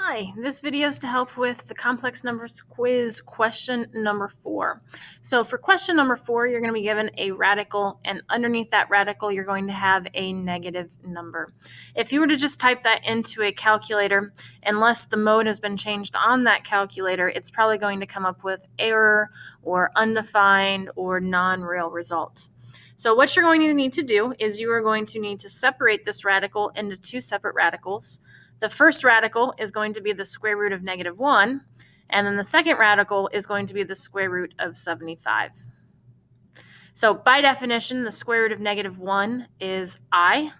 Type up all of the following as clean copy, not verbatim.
Hi, this video is to help with the complex numbers quiz question number 4. So for question number 4, you're going to be given a radical, and underneath that radical, you're going to have a negative number. If you were to just type that into a calculator, unless the mode has been changed on that calculator, it's probably going to come up with error or undefined or non-real result. So what you're going to need to do is you are going to need to separate this radical into two separate radicals. The first radical is going to be the square root of -1, and then the second radical is going to be the square root of 75. So by definition, the square root of -1 is I.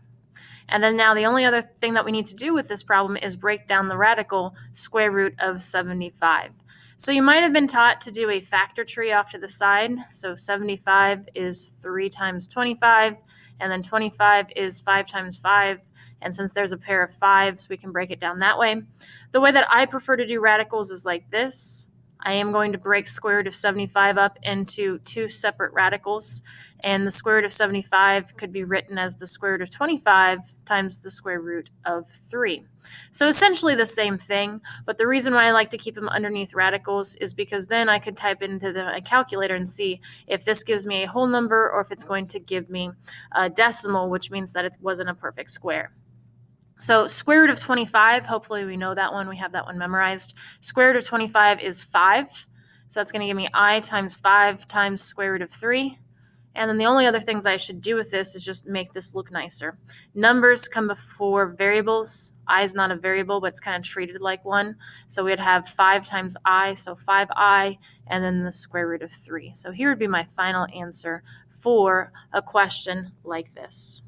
And then now the only other thing that we need to do with this problem is break down the radical square root of 75. So you might have been taught to do a factor tree off to the side. So 75 is 3 times 25, and then 25 is 5 times 5. And since there's a pair of 5s, we can break it down that way. The way that I prefer to do radicals is like this. I am going to break square root of 75 up into two separate radicals, and the square root of 75 could be written as the square root of 25 times the square root of 3. So essentially the same thing, but the reason why I like to keep them underneath radicals is because then I could type into the calculator and see if this gives me a whole number or if it's going to give me a decimal, which means that it wasn't a perfect square. So square root of 25, hopefully we know that one. We have that one memorized. Square root of 25 is 5. So that's going to give me I times 5 times square root of 3. And then the only other things I should do with this is just make this look nicer. Numbers come before variables. I is not a variable, but it's kind of treated like one. So we'd have 5 times I, so 5I, and then the square root of 3. So here would be my final answer for a question like this.